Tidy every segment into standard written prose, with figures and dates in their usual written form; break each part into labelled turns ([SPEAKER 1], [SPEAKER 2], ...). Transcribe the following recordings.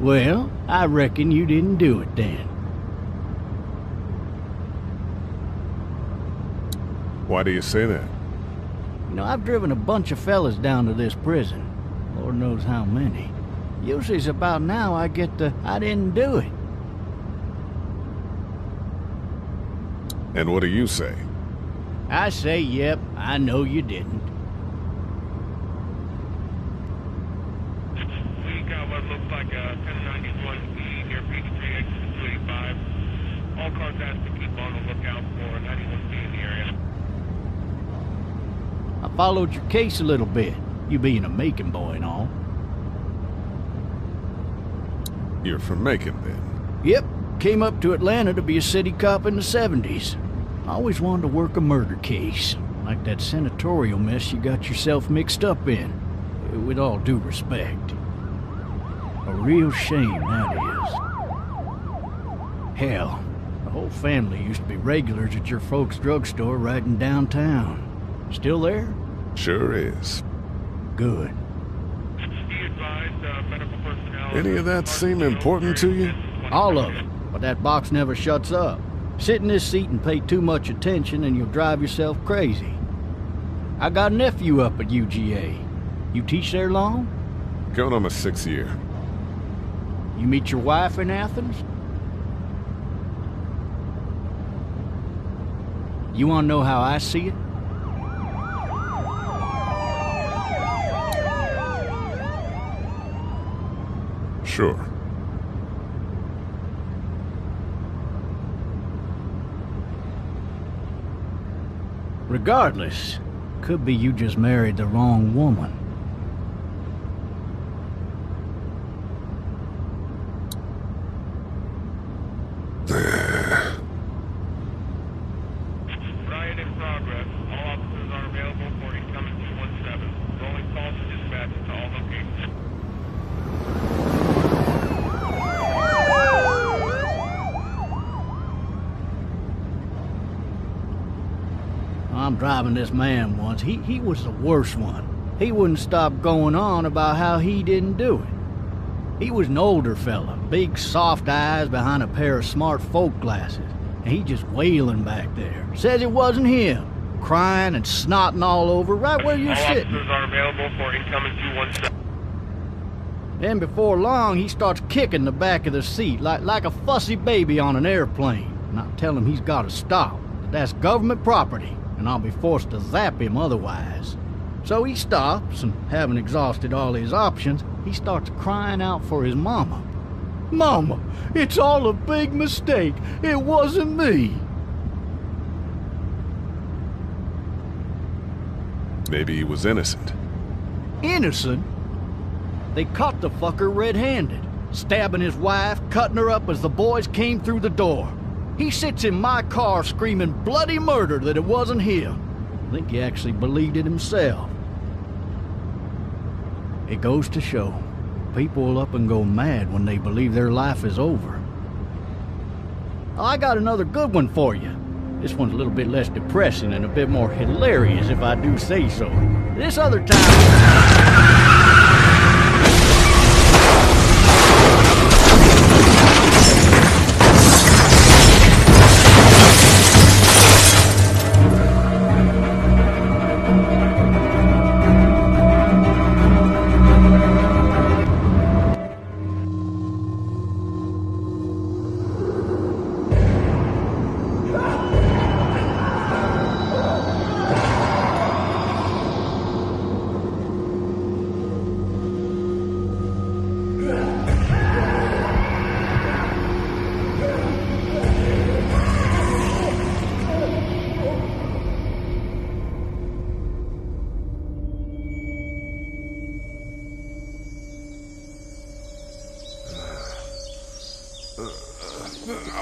[SPEAKER 1] Well, I reckon you didn't do it then.
[SPEAKER 2] Why do you say that?
[SPEAKER 1] You know, I've driven a bunch of fellas down to this prison. Lord knows how many. Usually it's about now I get the, I didn't do it.
[SPEAKER 2] And what do you say?
[SPEAKER 1] I say, yep, I know you didn't.
[SPEAKER 3] We got what looks like a 1091E near Peachtree, exit 285. All cars asked to keep on the lookout for 91C in the area.
[SPEAKER 1] I followed your case a little bit, you being a Macon boy and all.
[SPEAKER 2] You're from Macon, then?
[SPEAKER 1] Yep, came up to Atlanta to be a city cop in the 70s. I always wanted to work a murder case, like that senatorial mess you got yourself mixed up in. With all due respect. A real shame, that is. Hell, the whole family used to be regulars at your folks' drugstore right in downtown. Still there?
[SPEAKER 2] Sure is.
[SPEAKER 1] Good.
[SPEAKER 3] Medical personnel.
[SPEAKER 2] Any of that seem important to you?
[SPEAKER 1] All of it, but that box never shuts up. Sit in this seat and pay too much attention and you'll drive yourself crazy. I got a nephew up at UGA. You teach there long?
[SPEAKER 2] Going on my 6th year.
[SPEAKER 1] You meet your wife in Athens? You want to know how I see it?
[SPEAKER 2] Sure.
[SPEAKER 1] Regardless, could be you just married the wrong woman.
[SPEAKER 3] Riot in progress. All officers are available for incoming 217. Rolling calls to dispatch to all locations.
[SPEAKER 1] I'm driving this man once. He was the worst one. He wouldn't stop going on about how he didn't do it. He was an older fella, big soft eyes behind a pair of smart folk glasses. And he just wailing back there. Says it wasn't him. Crying and snotting all over right where you're sitting.
[SPEAKER 3] All officers are available for incoming 217.
[SPEAKER 1] Then before long, he starts kicking the back of the seat like a fussy baby on an airplane. And I tell him he's got to stop. That's government property. And I'll be forced to zap him otherwise. So he stops, and having exhausted all his options, he starts crying out for his mama. Mama, it's all a big mistake. It wasn't me.
[SPEAKER 2] Maybe he was innocent.
[SPEAKER 1] Innocent? They caught the fucker red-handed, stabbing his wife, cutting her up as the boys came through the door. He sits in my car screaming bloody murder that it wasn't him. I think he actually believed it himself. It goes to show, people will up and go mad when they believe their life is over. I got another good one for you. This one's a little bit less depressing and a bit more hilarious if I do say so. This other time...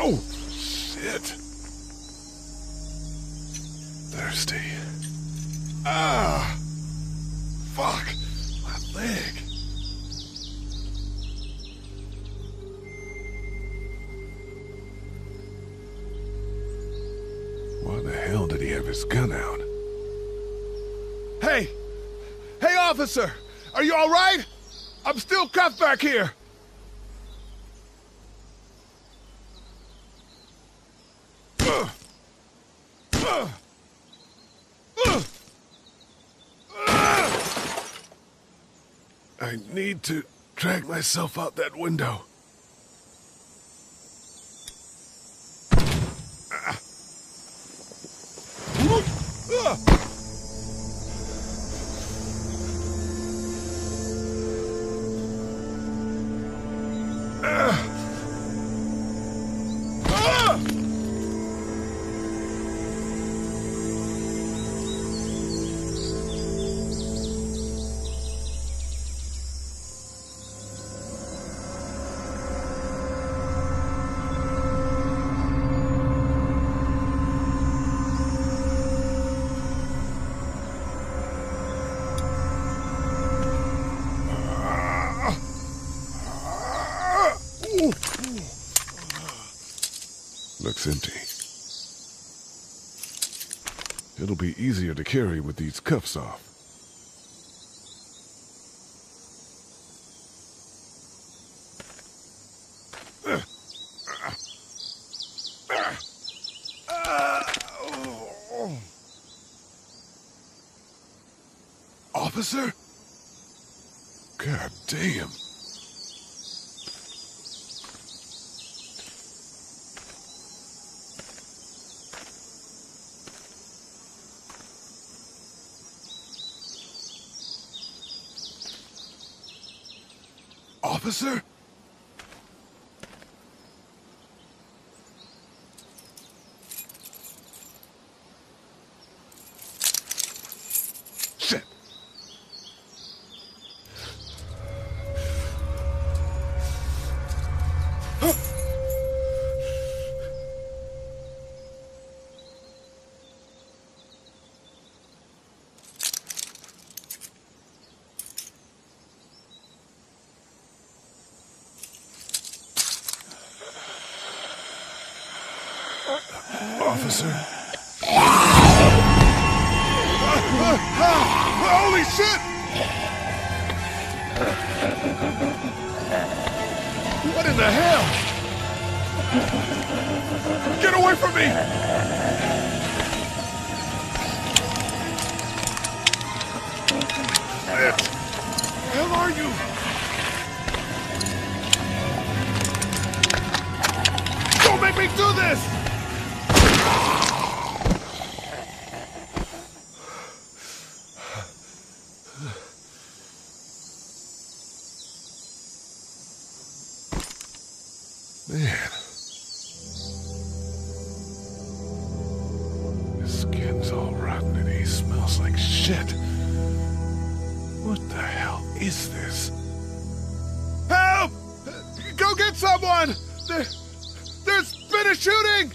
[SPEAKER 2] Oh, shit. Thirsty. Ah! Fuck! My leg. Why the hell did he have his gun out?
[SPEAKER 4] Hey! Hey, officer! Are you all right? I'm still cuffed back here.
[SPEAKER 2] I need to drag myself out that window. Looks empty. It'll be easier to carry with these cuffs off. Officer? God damn. Officer? Shit. Officer? Holy shit! What in the hell? Get away from me! Shit! Hell are you? Don't make me do this! Man. His skin's all rotten and he smells like shit. What the hell is this? Help! Go get someone! There's been a shooting!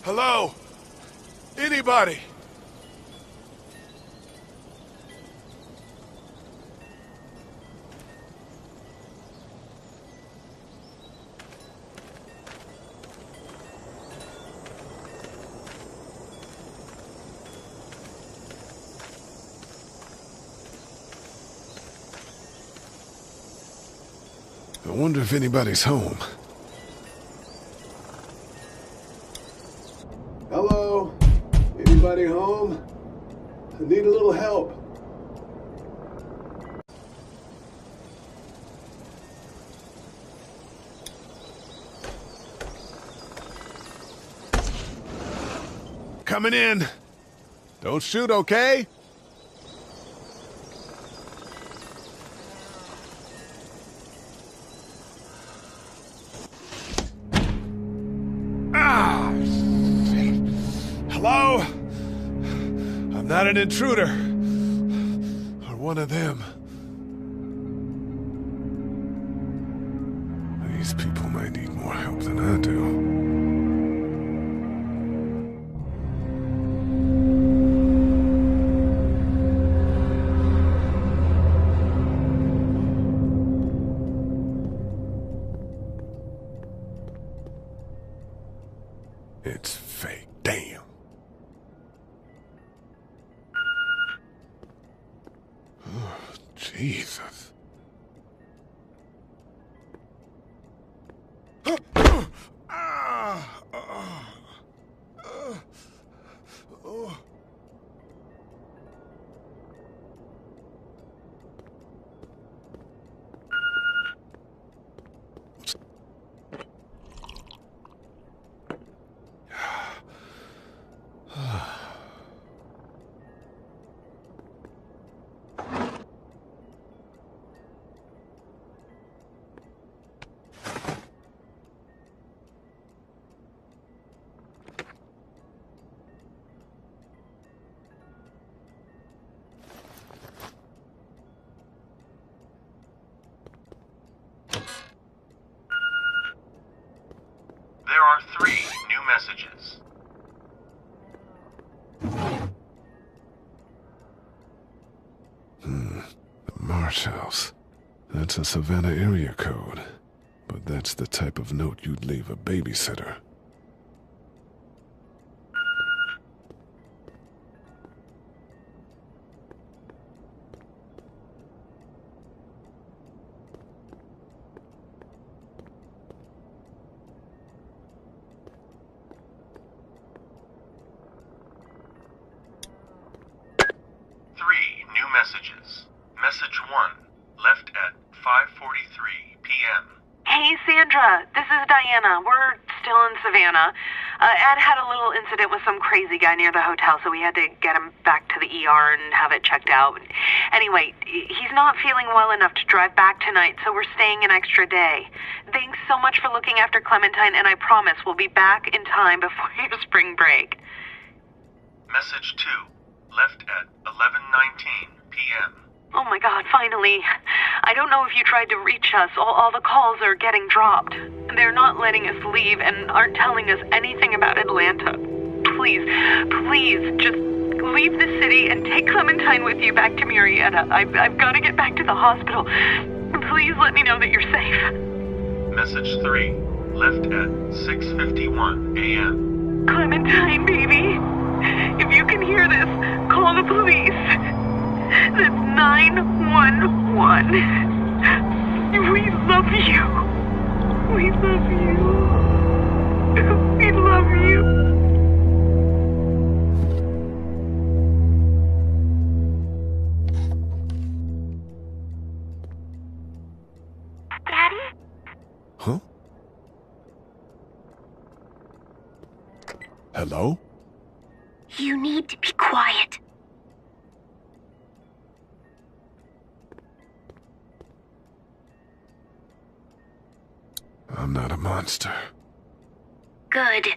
[SPEAKER 2] Hello? Anybody? I wonder if anybody's home. Hello? Anybody home? I need a little help. Coming in. Don't shoot, okay? Ah! Shit. Hello? I'm not an intruder. Or one of them. These people might need more help than I do. It's fake. Damn. Oh, Jesus.
[SPEAKER 4] There are 3 new messages.
[SPEAKER 2] The Marsh House. That's a Savannah area code. But that's the type of note you'd leave a babysitter.
[SPEAKER 4] Messages. Message 1, left at 5:43 p.m.
[SPEAKER 5] Hey, Sandra. This is Diana. We're still in Savannah. Ed had a little incident with some crazy guy near the hotel, so we had to get him back to the ER and have it checked out. Anyway, he's not feeling well enough to drive back tonight, so we're staying an extra day. Thanks so much for looking after Clementine, and I promise we'll be back in time before your spring break.
[SPEAKER 4] Message 2, left at 11:19 p.m.
[SPEAKER 5] Oh my God, finally. I don't know if you tried to reach us. All the calls are getting dropped. They're not letting us leave and aren't telling us anything about Atlanta. Please, just leave the city and take Clementine with you back to Murrieta. I've got to get back to the hospital. Please let me know that you're safe.
[SPEAKER 4] Message 3, left at 6:51 a.m.
[SPEAKER 5] Clementine, baby. If you can hear this, call the police. That's 911. We love you. We love you. We love you. Daddy?
[SPEAKER 2] Huh? Hello?
[SPEAKER 6] You need to be quiet.
[SPEAKER 2] I'm not a monster.
[SPEAKER 6] Good.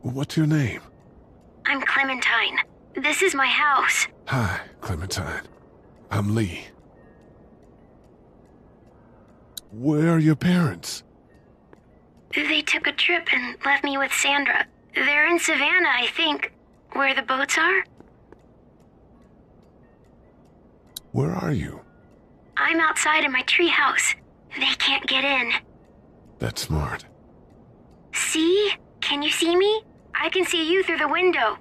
[SPEAKER 2] What's your name?
[SPEAKER 6] I'm Clementine. This is my house.
[SPEAKER 2] Hi, Clementine. I'm Lee. Where are your parents?
[SPEAKER 6] They took a trip and left me with Sandra. They're in Savannah, I think. Where the boats are?
[SPEAKER 2] Where are you?
[SPEAKER 6] I'm outside in my treehouse. They can't get in.
[SPEAKER 2] That's smart.
[SPEAKER 6] See? Can you see me? I can see you through the window.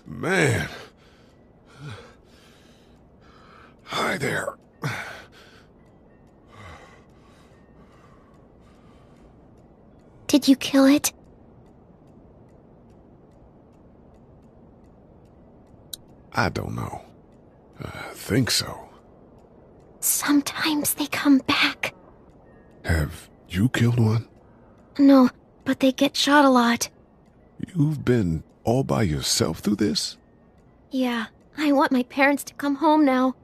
[SPEAKER 2] Man. Hi there.
[SPEAKER 6] Did you kill it?
[SPEAKER 2] I don't know. I think so.
[SPEAKER 6] Sometimes they come back.
[SPEAKER 2] Have you killed one?
[SPEAKER 6] No, but they get shot a lot.
[SPEAKER 2] You've been all by yourself through this?
[SPEAKER 6] Yeah, I want my parents to come home now.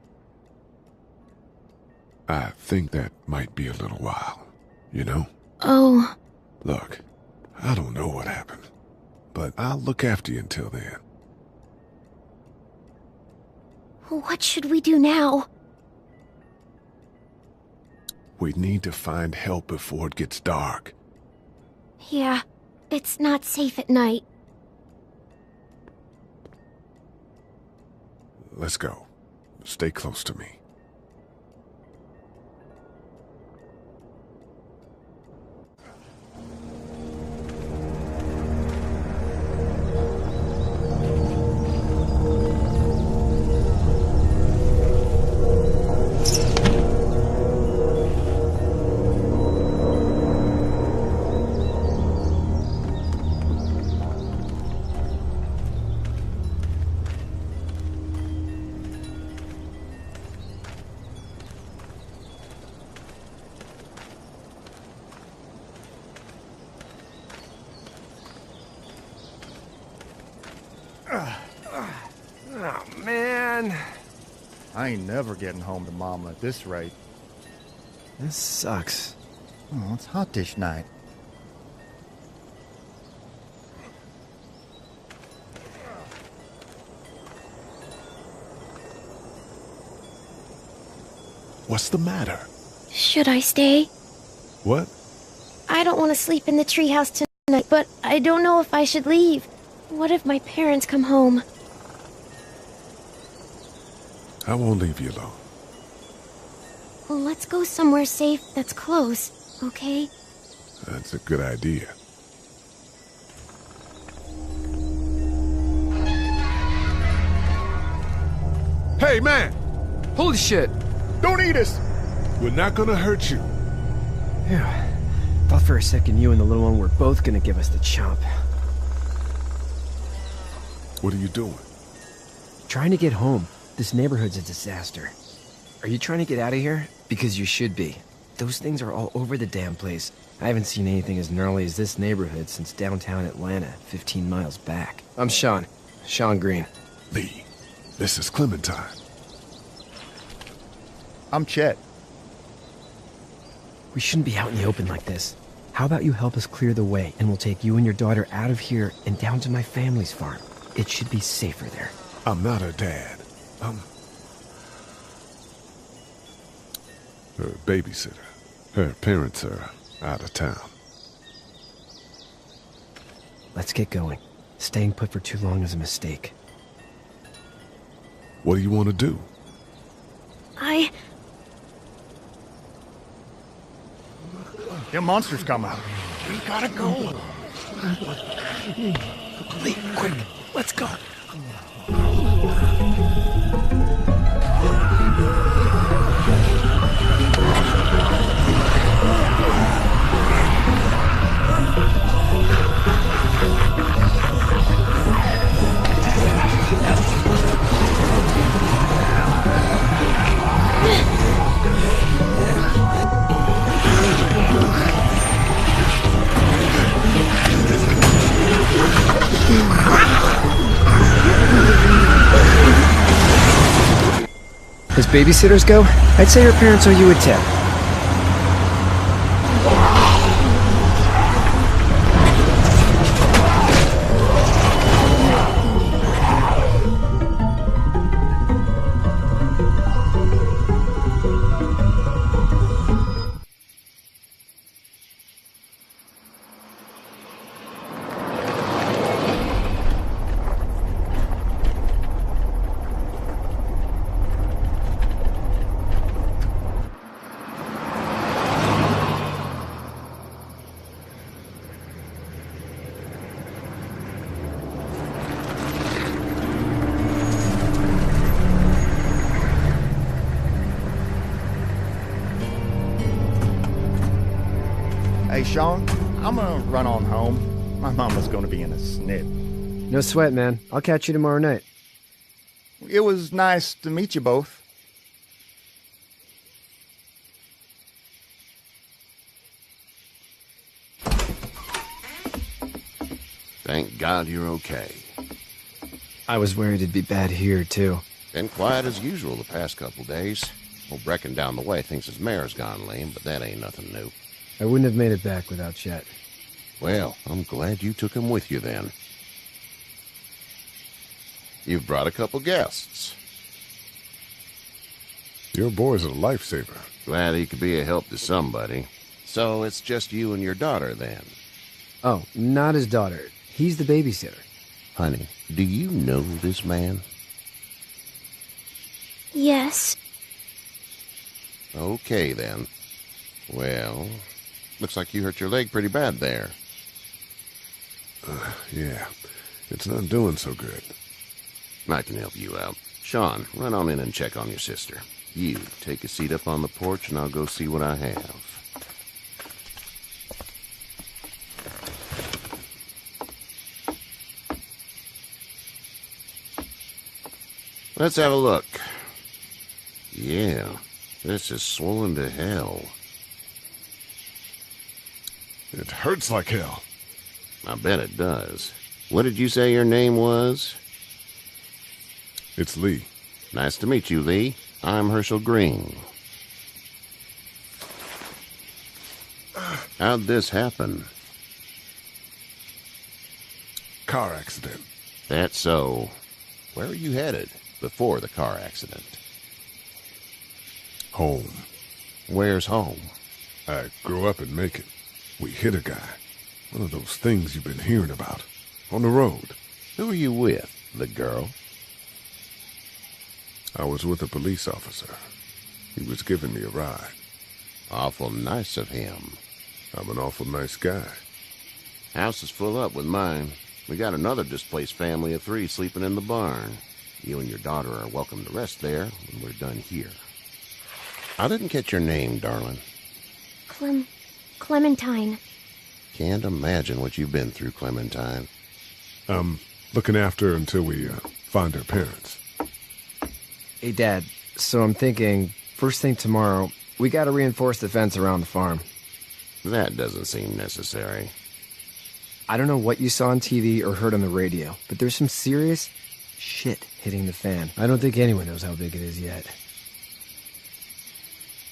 [SPEAKER 2] I think that might be a little while, you know?
[SPEAKER 6] Oh.
[SPEAKER 2] Look, I don't know what happened, but I'll look after you until then.
[SPEAKER 6] What should we do now?
[SPEAKER 2] We need to find help before it gets dark.
[SPEAKER 6] Yeah, it's not safe at night.
[SPEAKER 2] Let's go. Stay close to me.
[SPEAKER 7] Oh, man. I ain't never getting home to Mama at this rate. This sucks. Oh, it's hot dish night.
[SPEAKER 2] What's the matter?
[SPEAKER 6] Should I stay?
[SPEAKER 2] What?
[SPEAKER 6] I don't want to sleep in the treehouse tonight, but I don't know if I should leave. What if my parents come home?
[SPEAKER 2] I won't leave you alone.
[SPEAKER 6] Well, let's go somewhere safe that's close, okay?
[SPEAKER 2] That's a good idea. Hey, man!
[SPEAKER 8] Holy shit!
[SPEAKER 2] Don't eat us! We're not gonna hurt you.
[SPEAKER 8] Yeah. Thought for a second you and the little one were both gonna give us the chomp.
[SPEAKER 2] What are you doing?
[SPEAKER 8] Trying to get home. This neighborhood's a disaster. Are you trying to get out of here? Because you should be. Those things are all over the damn place. I haven't seen anything as gnarly as this neighborhood since downtown Atlanta, 15 miles back. I'm Sean. Sean Green.
[SPEAKER 2] Lee, this is Clementine.
[SPEAKER 7] I'm Chet.
[SPEAKER 8] We shouldn't be out in the open like this. How about you help us clear the way, and we'll take you and your daughter out of here and down to my family's farm. It should be safer there.
[SPEAKER 2] I'm not her dad. I'm her babysitter. Her parents are out of town.
[SPEAKER 8] Let's get going. Staying put for too long is a mistake.
[SPEAKER 2] What do you want to do?
[SPEAKER 7] Them monsters come out. We gotta go.
[SPEAKER 8] Lee, quick, let's go. As babysitters go, I'd say her parents owe you a tip.
[SPEAKER 7] Hey, Sean, I'm gonna run on home. My mama's gonna be in a snit.
[SPEAKER 8] No sweat, man. I'll catch you tomorrow night.
[SPEAKER 7] It was nice to meet you both.
[SPEAKER 9] Thank God you're okay.
[SPEAKER 8] I was worried it'd be bad here, too.
[SPEAKER 9] Been quiet as usual the past couple days. Old Brecken down the way thinks his mare's gone lame, but that ain't nothing new.
[SPEAKER 8] I wouldn't have made it back without Chet.
[SPEAKER 9] Well, I'm glad you took him with you then. You've brought a couple guests.
[SPEAKER 2] Your boy's a lifesaver.
[SPEAKER 9] Glad he could be a help to somebody. So it's just you and your daughter then?
[SPEAKER 8] Oh, not his daughter. He's the babysitter.
[SPEAKER 9] Honey, do you know this man?
[SPEAKER 6] Yes.
[SPEAKER 9] Okay then. Well, looks like you hurt your leg pretty bad there.
[SPEAKER 2] Yeah, it's not doing so good.
[SPEAKER 9] I can help you out. Sean, run on in and check on your sister. You, take a seat up on the porch and I'll go see what I have. Let's have a look. Yeah, this is swollen to hell.
[SPEAKER 2] It hurts like hell.
[SPEAKER 9] I bet it does. What did you say your name was?
[SPEAKER 2] It's Lee.
[SPEAKER 9] Nice to meet you, Lee. I'm Herschel Green. How'd this happen?
[SPEAKER 2] Car accident.
[SPEAKER 9] That's so. Where are you headed before the car accident?
[SPEAKER 2] Home.
[SPEAKER 9] Where's home?
[SPEAKER 2] I grew up in Macon. We hit a guy. One of those things you've been hearing about. On the road.
[SPEAKER 9] Who are you with? The girl?
[SPEAKER 2] I was with a police officer. He was giving me a ride.
[SPEAKER 9] Awful nice of him.
[SPEAKER 2] I'm an awful nice guy.
[SPEAKER 9] House is full up with mine. We got another displaced family of 3 sleeping in the barn. You and your daughter are welcome to rest there when we're done here. I didn't catch your name, darling.
[SPEAKER 6] Clementine.
[SPEAKER 9] Can't imagine what you've been through, Clementine.
[SPEAKER 2] I'm looking after her until we find her parents.
[SPEAKER 8] Hey, Dad, so I'm thinking, first thing tomorrow, we gotta reinforce the fence around the farm.
[SPEAKER 9] That doesn't seem necessary.
[SPEAKER 8] I don't know what you saw on TV or heard on the radio, but there's some serious shit hitting the fan. I don't think anyone knows how big it is yet.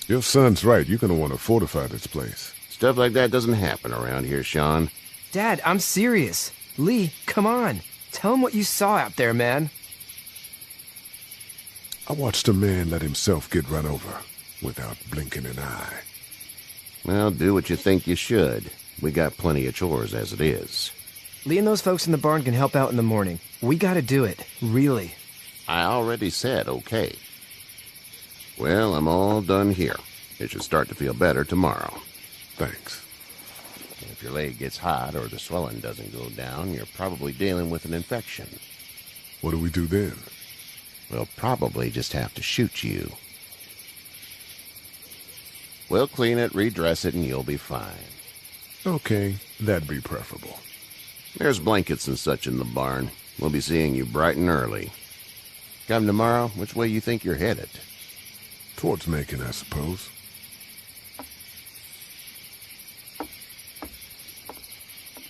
[SPEAKER 2] Your son's right. You're gonna want to fortify this place.
[SPEAKER 9] Stuff like that doesn't happen around here, Sean.
[SPEAKER 8] Dad, I'm serious. Lee, come on. Tell him what you saw out there, man.
[SPEAKER 2] I watched a man let himself get run over without blinking an eye.
[SPEAKER 9] Well, do what you think you should. We got plenty of chores as it is.
[SPEAKER 8] Lee and those folks in the barn can help out in the morning. We gotta do it. Really.
[SPEAKER 9] I already said okay. Well, I'm all done here. It should start to feel better tomorrow.
[SPEAKER 2] Thanks.
[SPEAKER 9] If your leg gets hot or the swelling doesn't go down, you're probably dealing with an infection.
[SPEAKER 2] What do we do then?
[SPEAKER 9] We'll probably just have to shoot you. We'll clean it, redress it, and you'll be fine.
[SPEAKER 2] Okay, that'd be preferable.
[SPEAKER 9] There's blankets and such in the barn. We'll be seeing you bright and early. Come tomorrow, which way you think you're headed?
[SPEAKER 2] Towards Macon, I suppose.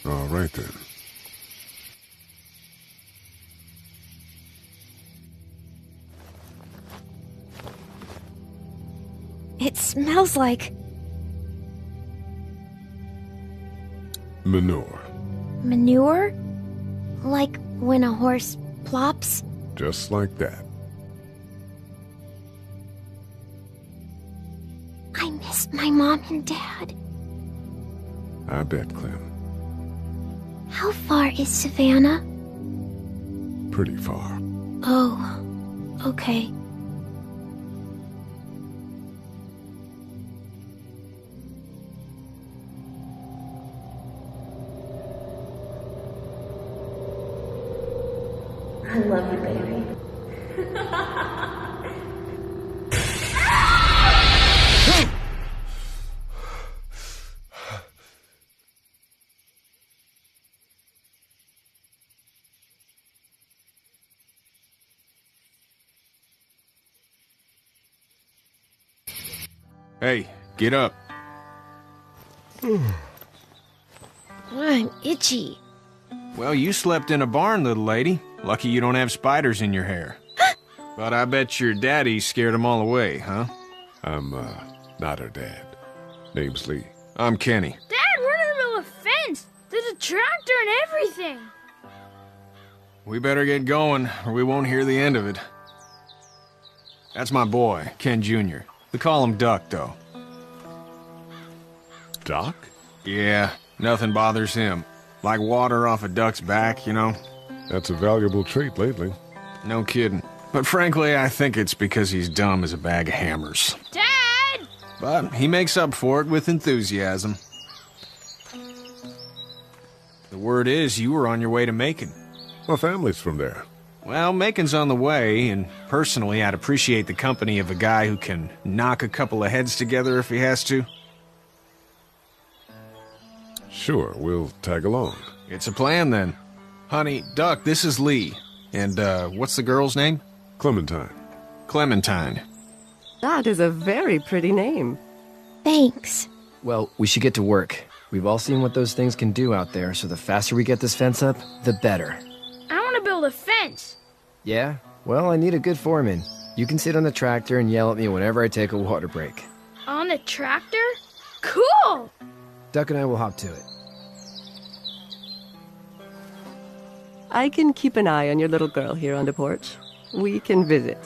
[SPEAKER 2] All right, then.
[SPEAKER 10] It smells like...
[SPEAKER 2] Manure.
[SPEAKER 10] manure? Like when a horse plops?
[SPEAKER 2] Just like that.
[SPEAKER 10] I miss my mom and dad.
[SPEAKER 2] I bet, Clem.
[SPEAKER 10] How far is Savannah?
[SPEAKER 2] Pretty far.
[SPEAKER 10] Oh, okay.
[SPEAKER 11] I love you, baby.
[SPEAKER 12] Hey, get up.
[SPEAKER 10] I'm itchy.
[SPEAKER 12] Well, you slept in a barn, little lady. Lucky you don't have spiders in your hair. But I bet your daddy scared them all away, huh?
[SPEAKER 2] I'm, not her dad. Name's Lee.
[SPEAKER 12] I'm Kenny.
[SPEAKER 13] Dad, we're in the middle of a fence. There's a tractor and everything.
[SPEAKER 12] We better get going, or we won't hear the end of it. That's my boy, Ken Jr. They call him Duck, though.
[SPEAKER 2] Doc?
[SPEAKER 12] Yeah, nothing bothers him. Like water off a duck's back, you know?
[SPEAKER 2] That's a valuable trait lately.
[SPEAKER 12] No kidding. But frankly, I think it's because he's dumb as a bag of hammers.
[SPEAKER 13] Dad!
[SPEAKER 12] But he makes up for it with enthusiasm. The word is you were on your way to Macon.
[SPEAKER 2] My family's from there.
[SPEAKER 12] Well, Macon's on the way, and personally, I'd appreciate the company of a guy who can knock a couple of heads together if he has to.
[SPEAKER 2] Sure, we'll tag along.
[SPEAKER 12] It's a plan, then. Honey, Duck, this is Lee. And, what's the girl's name?
[SPEAKER 2] Clementine.
[SPEAKER 12] Clementine.
[SPEAKER 11] That is a very pretty name.
[SPEAKER 10] Thanks.
[SPEAKER 8] Well, we should get to work. We've all seen what those things can do out there, so the faster we get this fence up, the better.
[SPEAKER 13] I want to build a fence.
[SPEAKER 8] Yeah? Well, I need a good foreman. You can sit on the tractor and yell at me whenever I take a water break.
[SPEAKER 13] On the tractor? Cool!
[SPEAKER 8] Duck and I will hop to it.
[SPEAKER 11] I can keep an eye on your little girl here on the porch. We can visit.